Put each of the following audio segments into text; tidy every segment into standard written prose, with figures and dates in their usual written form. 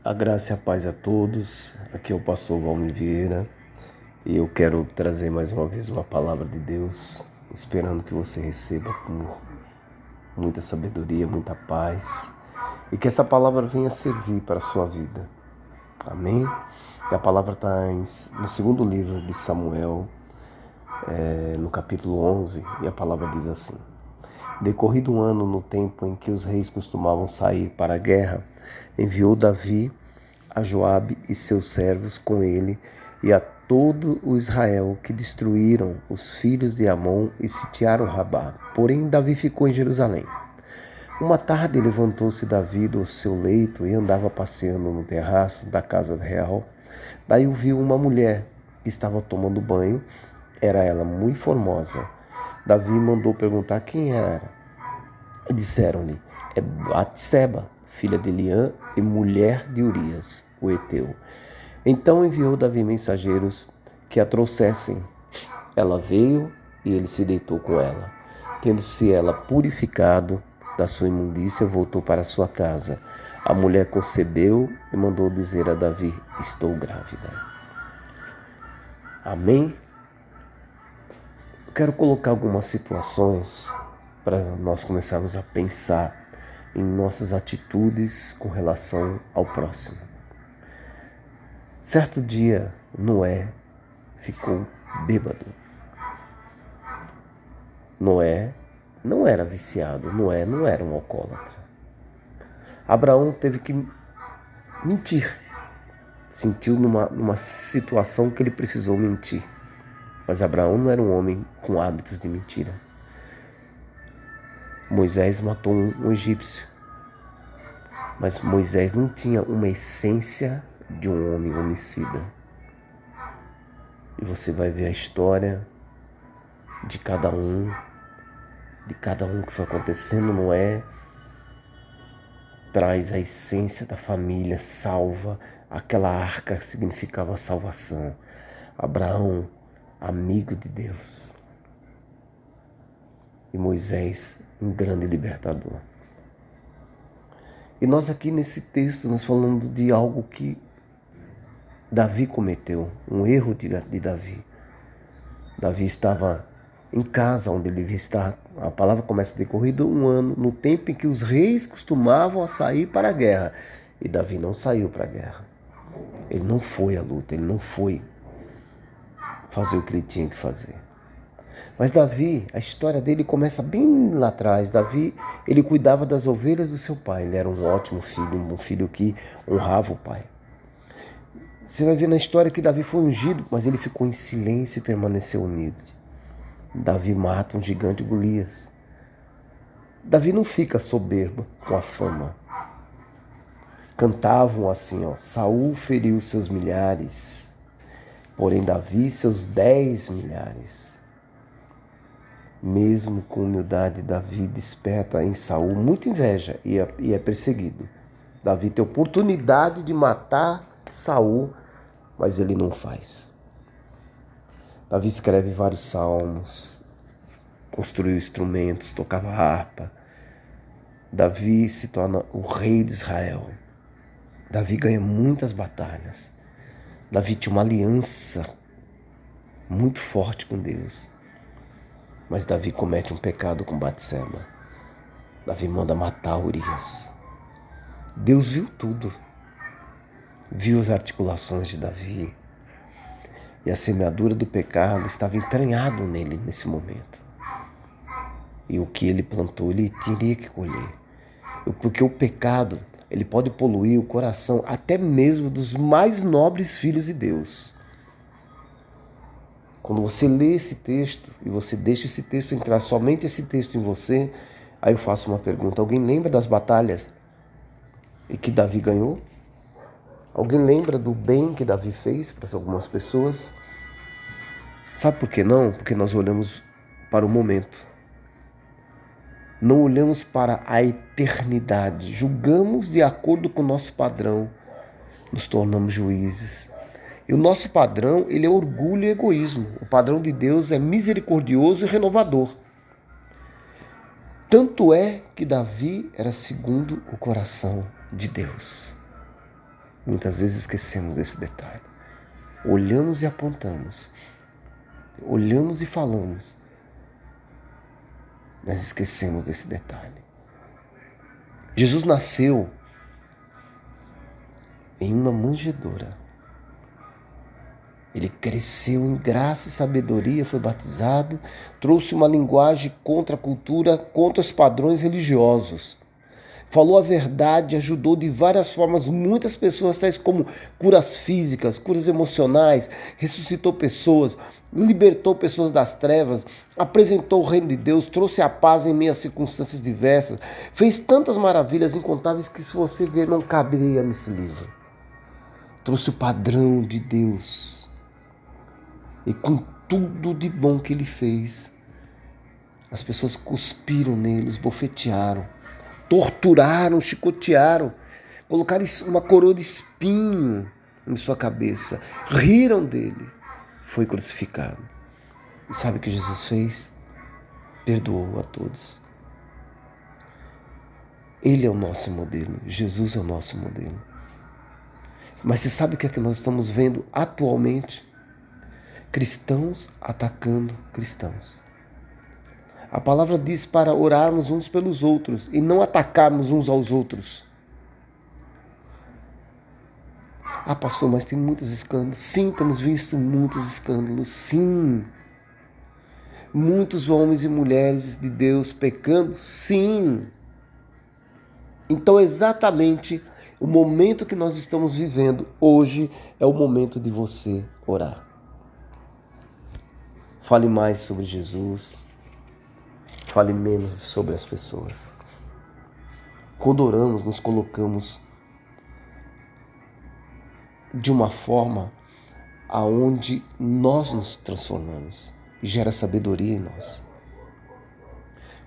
A graça e a paz a todos. Aqui é o pastor Valmir Vieira e eu quero trazer mais uma vez uma palavra de Deus, esperando que você receba com muita sabedoria, muita paz e que essa palavra venha servir para a sua vida. Amém? E a palavra está no segundo livro de Samuel, no capítulo 11, e a palavra diz assim: Decorrido um ano, no tempo em que os reis costumavam sair para a guerra, enviou Davi a Joabe e seus servos com ele e a todo o Israel, que destruíram os filhos de Amon e sitiaram Rabá. Porém, Davi ficou em Jerusalém. Uma tarde levantou-se Davi do seu leito e andava passeando no terraço da casa real. Daí ouviu uma mulher que estava tomando banho. Era ela muito formosa. Davi mandou perguntar quem era. Disseram-lhe: é Batseba, filha de Eliã e mulher de Urias, o heteu. Então enviou Davi mensageiros que a trouxessem. Ela veio e ele se deitou com ela. Tendo-se ela purificado da sua imundícia, voltou para sua casa. A mulher concebeu e mandou dizer a Davi: estou grávida. Amém? Quero colocar algumas situações para nós começarmos a pensar em nossas atitudes com relação ao próximo. Certo dia, Noé ficou bêbado. Noé não era viciado, Noé não era um alcoólatra. Abraão teve que mentir. Sentiu numa situação que ele precisou mentir. Mas Abraão não era um homem com hábitos de mentira. Moisés matou um egípcio. Mas Moisés não tinha uma essência de um homem homicida. E você vai ver a história de cada um que foi acontecendo. Noé traz a essência da família, salva. Aquela arca significava salvação. Abraão, amigo de Deus. E Moisés, um grande libertador. E nós aqui nesse texto, nós falamos de algo que Davi cometeu, um erro de Davi. Davi estava em casa onde ele devia estar. A palavra começa decorrido um ano, no tempo em que os reis costumavam a sair para a guerra. E Davi não saiu para a guerra. Ele não foi à luta, ele não foi fazer o que ele tinha que fazer. Mas Davi, a história dele começa bem lá atrás. Davi, ele cuidava das ovelhas do seu pai. Ele era um ótimo filho, um filho que honrava o pai. Você vai ver na história que Davi foi ungido, mas ele ficou em silêncio e permaneceu unido. Davi mata um gigante Golias. Davi não fica soberbo com a fama. Cantavam assim, Saul feriu seus milhares, porém Davi seus 10 milhares. Mesmo com humildade, Davi desperta em Saul muita inveja e é perseguido. Davi tem oportunidade de matar Saul, mas ele não faz. Davi escreve vários salmos, construiu instrumentos, tocava harpa. Davi se torna o rei de Israel. Davi ganha muitas batalhas. Davi tinha uma aliança muito forte com Deus. Mas Davi comete um pecado com Batseba. Davi manda matar Urias. Deus viu tudo. Viu as articulações de Davi. E a semeadura do pecado estava entranhado nele nesse momento. E o que ele plantou, ele teria que colher. Porque o pecado, ele pode poluir o coração até mesmo dos mais nobres filhos de Deus. Quando você lê esse texto e você deixa esse texto entrar, somente esse texto em você, aí eu faço uma pergunta: alguém lembra das batalhas e que Davi ganhou? Alguém lembra do bem que Davi fez para algumas pessoas? Sabe por que não? Porque nós olhamos para o momento. Não olhamos para a eternidade. Julgamos de acordo com o nosso padrão. Nos tornamos juízes. E o nosso padrão, ele é orgulho e egoísmo. O padrão de Deus é misericordioso e renovador. Tanto é que Davi era segundo o coração de Deus. Muitas vezes esquecemos desse detalhe. Olhamos e apontamos. Olhamos e falamos. Mas esquecemos desse detalhe. Jesus nasceu em uma manjedoura. Ele cresceu em graça e sabedoria, foi batizado, trouxe uma linguagem contra a cultura, contra os padrões religiosos. Falou a verdade, ajudou de várias formas muitas pessoas, tais como curas físicas, curas emocionais, ressuscitou pessoas, libertou pessoas das trevas, apresentou o reino de Deus, trouxe a paz em meio a circunstâncias diversas, fez tantas maravilhas incontáveis que, se você ver, não caberia nesse livro. Trouxe o padrão de Deus. E com tudo de bom que ele fez, as pessoas cuspiram nele, esbofetearam, torturaram, chicotearam, colocaram uma coroa de espinho em sua cabeça, riram dele, foi crucificado. E sabe o que Jesus fez? Perdoou a todos. Ele é o nosso modelo, Jesus é o nosso modelo. Mas você sabe o que é que nós estamos vendo atualmente? Cristãos atacando cristãos. A palavra diz para orarmos uns pelos outros e não atacarmos uns aos outros. Ah, pastor, mas tem muitos escândalos. Sim, temos visto muitos escândalos. Sim. Muitos homens e mulheres de Deus pecando. Sim. Então, exatamente o momento que nós estamos vivendo hoje é o momento de você orar. Fale mais sobre Jesus, fale menos sobre as pessoas. Quando oramos, nos colocamos de uma forma aonde nós nos transformamos e gera sabedoria em nós.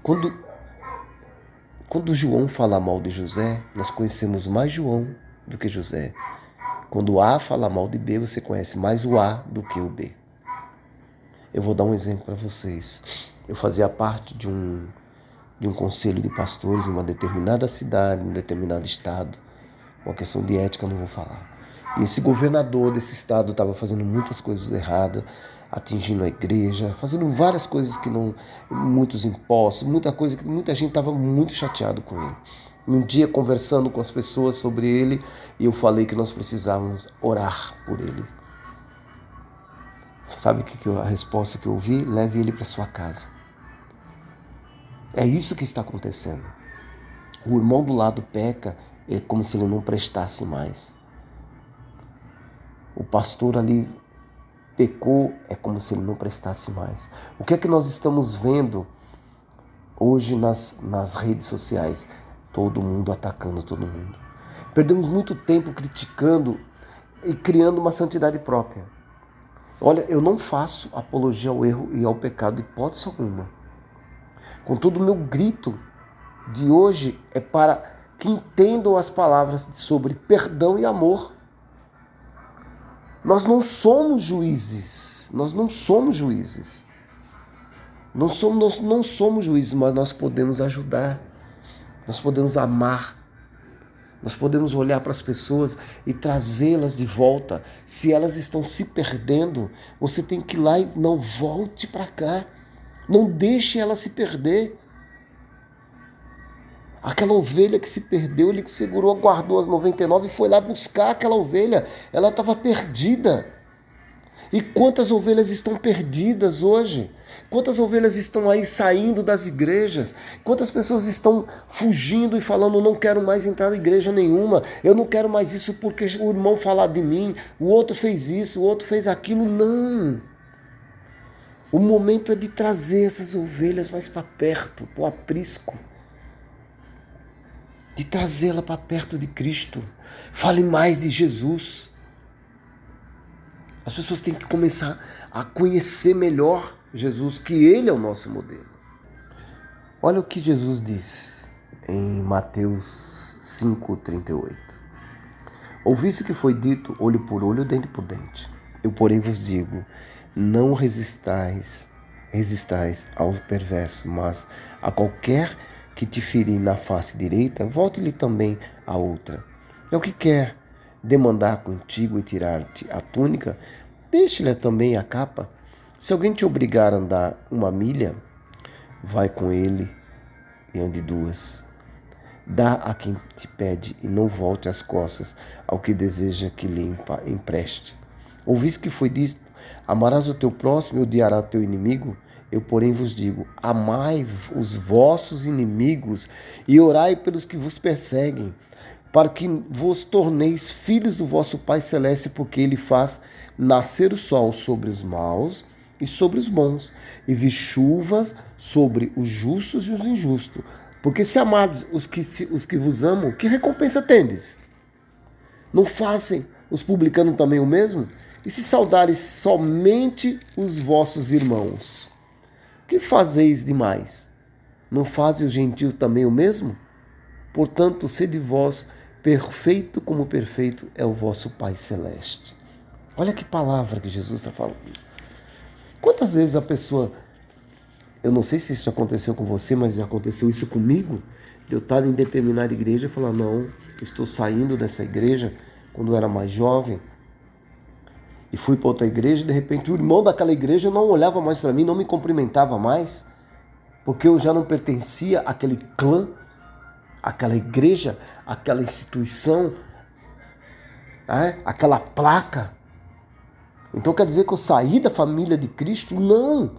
Quando João fala mal de José, nós conhecemos mais João do que José. Quando A fala mal de B, você conhece mais o A do que o B. Eu vou dar um exemplo para vocês. Eu fazia parte de um conselho de pastores em uma determinada cidade, em um determinado estado. Uma questão de ética eu não vou falar. E esse governador desse estado estava fazendo muitas coisas erradas, atingindo a igreja, fazendo várias coisas que não... muitos impostos, muita coisa que muita gente estava muito chateado com ele. Um dia, conversando com as pessoas sobre ele, eu falei que nós precisávamos orar por ele. Sabe a resposta que eu ouvi? Leve ele para sua casa. É isso que está acontecendo. O irmão do lado peca, é como se ele não prestasse mais. O pastor ali pecou, é como se ele não prestasse mais. O que é que nós estamos vendo hoje nas redes sociais? Todo mundo atacando todo mundo. Perdemos muito tempo criticando e criando uma santidade própria. Olha, eu não faço apologia ao erro e ao pecado, hipótese alguma. Contudo, o meu grito de hoje é para que entendam as palavras sobre perdão e amor. Nós não somos juízes. Nós não somos juízes. Nós não somos juízes, mas nós podemos ajudar. Nós podemos amar. Nós podemos olhar para as pessoas e trazê-las de volta. Se elas estão se perdendo, você tem que ir lá e não volte para cá. Não deixe ela se perder. Aquela ovelha que se perdeu, ele segurou, guardou as 99 e foi lá buscar aquela ovelha. Ela estava perdida. E quantas ovelhas estão perdidas hoje? Quantas ovelhas estão aí saindo das igrejas? Quantas pessoas estão fugindo e falando, não quero mais entrar em igreja nenhuma, eu não quero mais isso porque o irmão falar de mim, o outro fez isso, o outro fez aquilo. Não! O momento é de trazer essas ovelhas mais para perto, para o aprisco. De trazê-la para perto de Cristo. Fale mais de Jesus. As pessoas têm que começar a conhecer melhor Jesus, que Ele é o nosso modelo. Olha o que Jesus diz em Mateus 5,38. Ouviste que foi dito, olho por olho, dente por dente. Eu, porém, vos digo, não resistais ao perverso, mas a qualquer que te ferir na face direita, volte-lhe também a outra. É o que quer. demandar contigo e tirar-te a túnica, deixe-lhe também a capa. Se alguém te obrigar a andar 1 milha, vai com ele e ande 2. Dá a quem te pede e não volte as costas ao que deseja que lhe empreste. Ouvis que foi dito: amarás o teu próximo e odiarás o teu inimigo? Eu, porém, vos digo: amai os vossos inimigos e orai pelos que vos perseguem, para que vos torneis filhos do vosso Pai Celeste, porque Ele faz nascer o sol sobre os maus e sobre os bons, e vi chuvas sobre os justos e os injustos. Porque se amardes os que vos amam, que recompensa tendes? Não fazem os publicanos também o mesmo? E se saudares somente os vossos irmãos, que fazeis demais? Não fazem os gentios também o mesmo? Portanto, sede vós perfeito como perfeito é o vosso Pai Celeste. Olha que palavra que Jesus está falando. Quantas vezes a pessoa, eu não sei se isso aconteceu com você, mas já aconteceu isso comigo, de eu estar em determinada igreja e falar: não, eu estou saindo dessa igreja quando eu era mais jovem, e fui para outra igreja, e de repente o irmão daquela igreja não olhava mais para mim, não me cumprimentava mais, porque eu já não pertencia àquele clã, àquela igreja, àquela instituição, aquela placa. Então quer dizer que eu saí da família de Cristo? Não!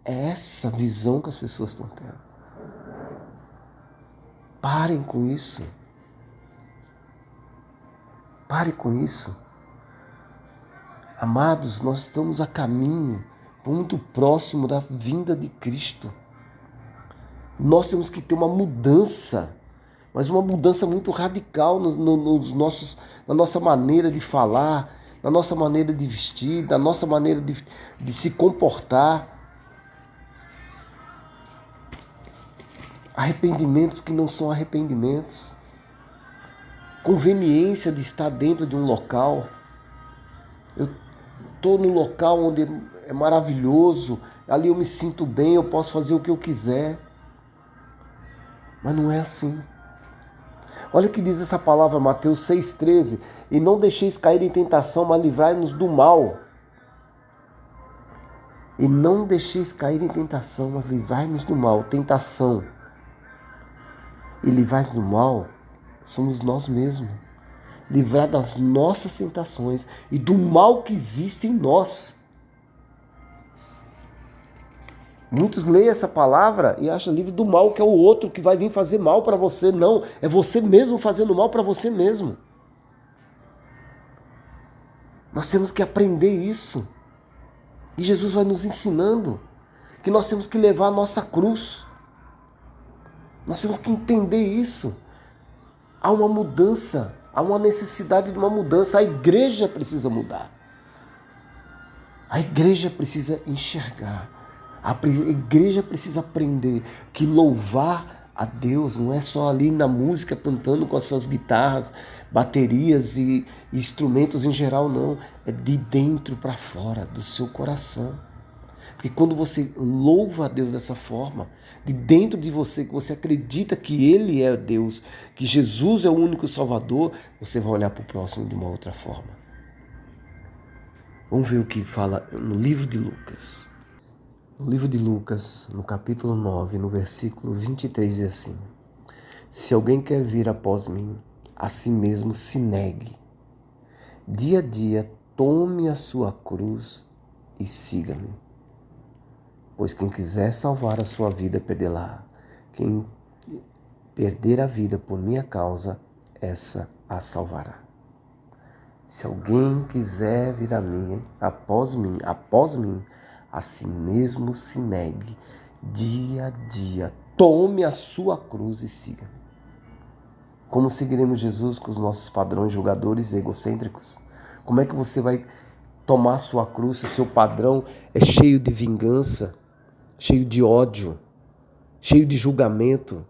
É essa visão que as pessoas estão tendo. Parem com isso. Pare com isso. Amados, nós estamos a caminho, muito próximo da vinda de Cristo. Nós temos que ter uma mudança, mas uma mudança muito radical na nossa maneira de falar, na nossa maneira de vestir, na nossa maneira de se comportar. Arrependimentos que não são arrependimentos. Conveniência de estar dentro de um local. Eu estou no local onde é maravilhoso, ali eu me sinto bem, eu posso fazer o que eu quiser. Mas não é assim. Olha o que diz essa palavra, Mateus 6,13. E não deixeis cair em tentação, mas livrai-nos do mal. E não deixeis cair em tentação, mas livrai-nos do mal. Tentação e livrai-nos do mal somos nós mesmos. Livrar das nossas tentações e do mal que existe em nós. Muitos leem essa palavra e acham livre do mal, que é o outro que vai vir fazer mal para você. Não, é você mesmo fazendo mal para você mesmo. Nós temos que aprender isso. E Jesus vai nos ensinando que nós temos que levar a nossa cruz. Nós temos que entender isso. Há uma mudança, há uma necessidade de uma mudança. A igreja precisa mudar. A igreja precisa enxergar. A igreja precisa aprender que louvar a Deus não é só ali na música, cantando com as suas guitarras, baterias e instrumentos em geral, não. É de dentro para fora, do seu coração. Porque quando você louva a Deus dessa forma, de dentro de você, que você acredita que Ele é Deus, que Jesus é o único Salvador, você vai olhar para o próximo de uma outra forma. Vamos ver o que fala no livro de Lucas. No livro de Lucas, no capítulo 9, no versículo 23, diz assim: se alguém quer vir após mim, a si mesmo se negue. Dia a dia, tome a sua cruz e siga-me. Pois quem quiser salvar a sua vida, perdê-la. Quem perder a vida por minha causa, essa a salvará. Se alguém quiser vir a mim, após mim, a si mesmo se negue, dia a dia, tome a sua cruz e siga. Como seguiremos Jesus com os nossos padrões julgadores e egocêntricos? Como é que você vai tomar a sua cruz se o seu padrão é cheio de vingança, cheio de ódio, cheio de julgamento,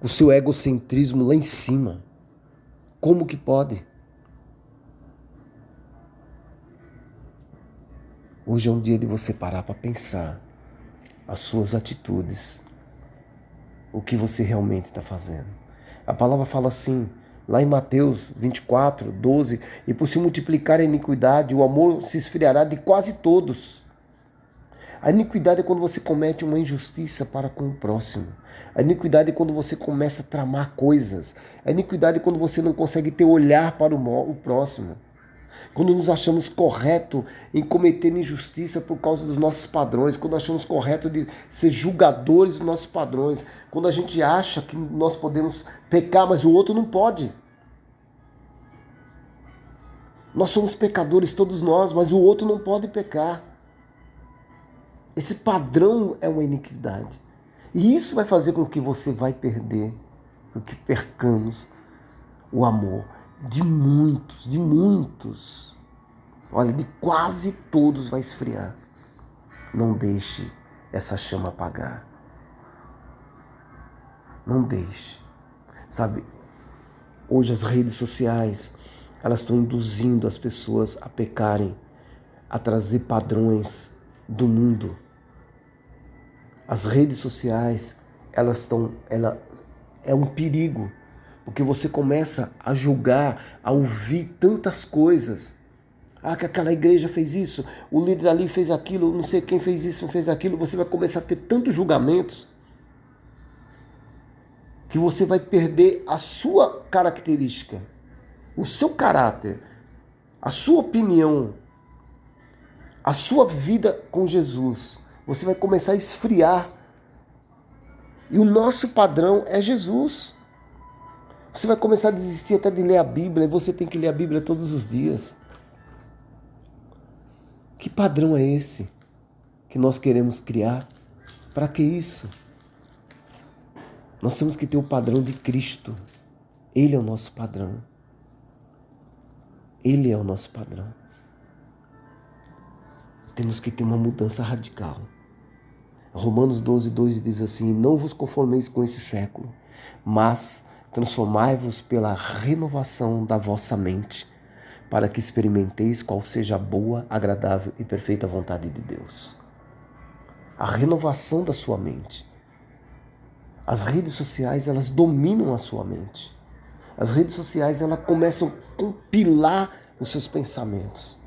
o seu egocentrismo lá em cima? Como que pode? Hoje é um dia de você parar para pensar as suas atitudes, o que você realmente está fazendo. A palavra fala assim: Lá em Mateus 24, 12, e por se multiplicar a iniquidade, o amor se esfriará de quase todos. A iniquidade é quando você comete uma injustiça para com o próximo. A iniquidade é quando você começa a tramar coisas. A iniquidade é quando você não consegue ter olhar para o próximo. Quando nos achamos correto em cometer injustiça por causa dos nossos padrões, quando achamos correto de ser julgadores dos nossos padrões, quando a gente acha que nós podemos pecar, mas o outro não pode. Nós somos pecadores, todos nós, mas o outro não pode pecar. Esse padrão é uma iniquidade. E isso vai fazer com que você vai perder, com que percamos o amor de muitos. Olha, de quase todos vai esfriar. Não deixe essa chama apagar. Não deixe. Sabe, hoje as redes sociais, elas estão induzindo as pessoas a pecarem, a trazer padrões do mundo. As redes sociais, ela é um perigo, porque você começa a julgar, a ouvir tantas coisas. Ah, que aquela igreja fez isso, o líder ali fez aquilo, não sei quem fez isso, fez aquilo. Você vai começar a ter tantos julgamentos que você vai perder a sua característica, o seu caráter, a sua opinião, a sua vida com Jesus. Você vai começar a esfriar. E o nosso padrão é Jesus. Você vai começar a desistir até de ler a Bíblia, e você tem que ler a Bíblia todos os dias. Que padrão é esse que nós queremos criar? Para que isso? Nós temos que ter o padrão de Cristo. Ele é o nosso padrão. Ele é o nosso padrão. Temos que ter uma mudança radical. Romanos 12, 2 diz assim: não vos conformeis com esse século, mas transformai-vos pela renovação da vossa mente, para que experimenteis qual seja a boa, agradável e perfeita vontade de Deus. A renovação da sua mente. As redes sociais, elas dominam a sua mente. As redes sociais, elas começam a compilar os seus pensamentos,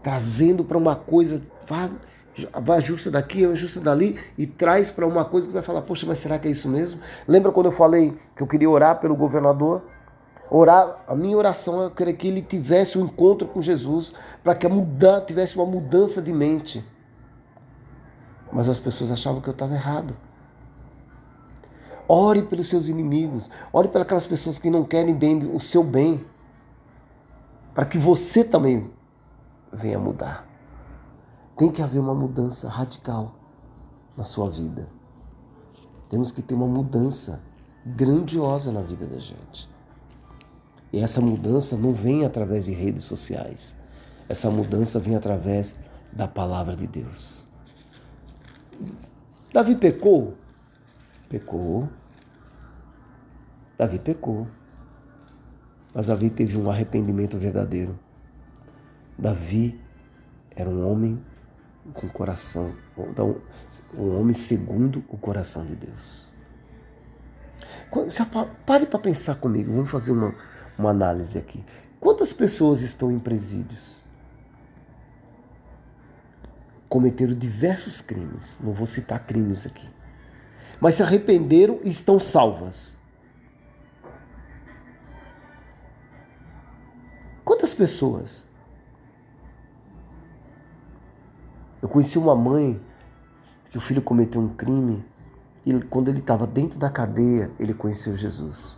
trazendo para uma coisa, vai ajusta daqui, ajusta dali, e traz para uma coisa que vai falar: poxa, mas será que é isso mesmo? Lembra quando eu falei que eu queria orar pelo governador? Orar, a minha oração é que ele tivesse um encontro com Jesus, para que tivesse uma mudança de mente. Mas as pessoas achavam que eu estava errado. Ore pelos seus inimigos, ore pelas aquelas pessoas que não querem bem, o seu bem, para que você também venha mudar. Tem que haver uma mudança radical na sua vida. Temos que ter uma mudança grandiosa na vida da gente. E essa mudança não vem através de redes sociais. Essa mudança vem através da palavra de Deus. Davi pecou? Pecou. Davi pecou. Mas Davi teve um arrependimento verdadeiro. Davi era um homem com coração, um homem segundo o coração de Deus. Pare para pensar comigo, vamos fazer uma análise aqui. Quantas pessoas estão em presídios? Cometeram diversos crimes, não vou citar crimes aqui, mas se arrependeram e estão salvas. Quantas pessoas? Eu conheci uma mãe que o filho cometeu um crime e quando ele estava dentro da cadeia, ele conheceu Jesus.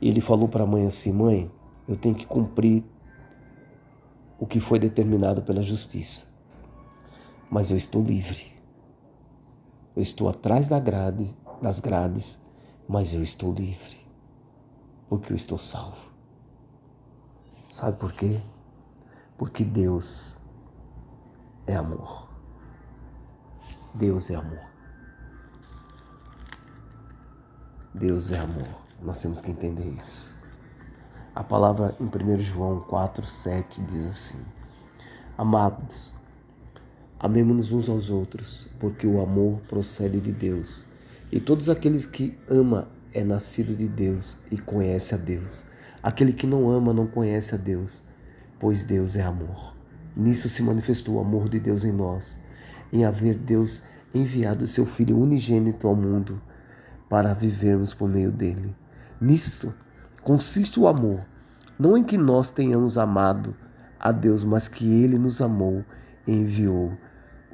E ele falou para a mãe assim: mãe, eu tenho que cumprir o que foi determinado pela justiça, mas eu estou livre. Eu estou atrás das grades, mas eu estou livre, porque eu estou salvo. Sabe por quê? Porque Deus é amor. Deus é amor. Deus é amor. Nós temos que entender isso. A palavra em 1 João 4, 7 diz assim: amados, amemo-nos uns aos outros, porque o amor procede de Deus. E todos aqueles que amam é nascido de Deus e conhece a Deus. Aquele que não ama não conhece a Deus, pois Deus é amor. Nisso se manifestou o amor de Deus em nós, em haver Deus enviado o seu Filho unigênito ao mundo para vivermos por meio dele. Nisto consiste o amor, não em que nós tenhamos amado a Deus, mas que ele nos amou e enviou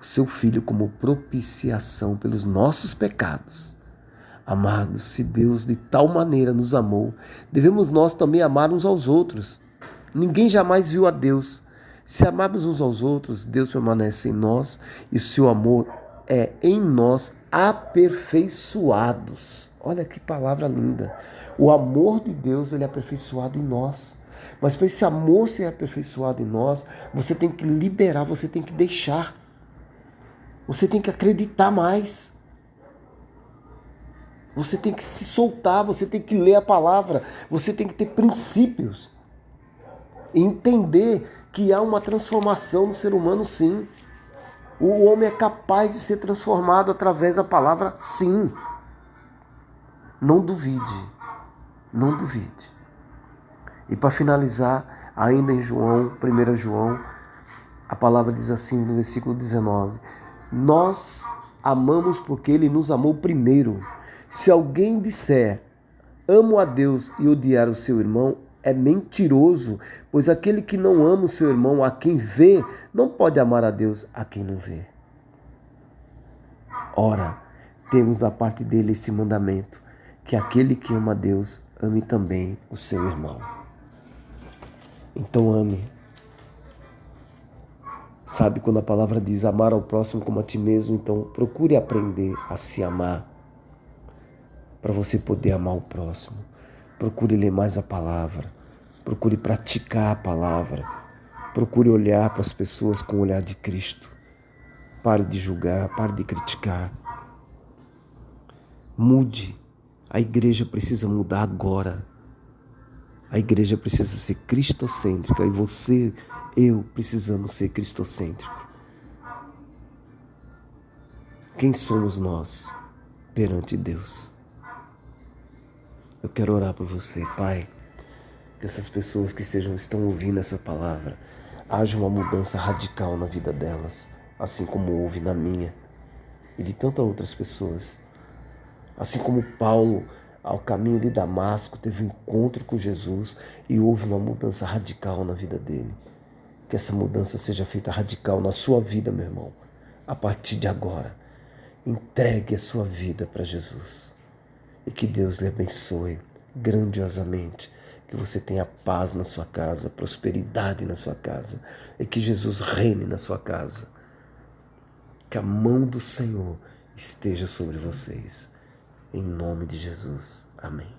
o seu Filho como propiciação pelos nossos pecados. Amados, se Deus de tal maneira nos amou, devemos nós também amar uns aos outros. Ninguém jamais viu a Deus. Se amarmos uns aos outros, Deus permanece em nós e o seu amor é em nós aperfeiçoados. Olha que palavra linda. O amor de Deus, ele é aperfeiçoado em nós. Mas para esse amor ser aperfeiçoado em nós, você tem que liberar, você tem que deixar. Você tem que acreditar mais. Você tem que se soltar, você tem que ler a palavra, você tem que ter princípios. E entender que há uma transformação no ser humano, sim. O homem é capaz de ser transformado através da palavra, sim. Não duvide, não duvide. E para finalizar, ainda em João, 1 João, a palavra diz assim no versículo 19: nós amamos porque ele nos amou primeiro. Se alguém disser, amo a Deus e odiar o seu irmão, é mentiroso, pois aquele que não ama o seu irmão a quem vê, não pode amar a Deus a quem não vê. Ora, temos da parte dele esse mandamento, que aquele que ama a Deus, ame também o seu irmão. Então ame. Sabe quando a palavra diz amar ao próximo como a ti mesmo, então procure aprender a se amar, para você poder amar o próximo. Procure ler mais a palavra. Procure praticar a palavra. Procure olhar para as pessoas com o olhar de Cristo. Pare de julgar, pare de criticar. Mude. A igreja precisa mudar agora. A igreja precisa ser cristocêntrica e você, eu, precisamos ser cristocêntrico. Quem somos nós perante Deus? Eu quero orar por você, Pai, que essas pessoas que estão ouvindo essa palavra, haja uma mudança radical na vida delas, assim como houve na minha e de tantas outras pessoas. Assim como Paulo, ao caminho de Damasco, teve um encontro com Jesus e houve uma mudança radical na vida dele. Que essa mudança seja feita radical na sua vida, meu irmão. A partir de agora, entregue a sua vida para Jesus. E que Deus lhe abençoe grandiosamente. Que você tenha paz na sua casa, prosperidade na sua casa. E que Jesus reine na sua casa. Que a mão do Senhor esteja sobre vocês. Em nome de Jesus. Amém.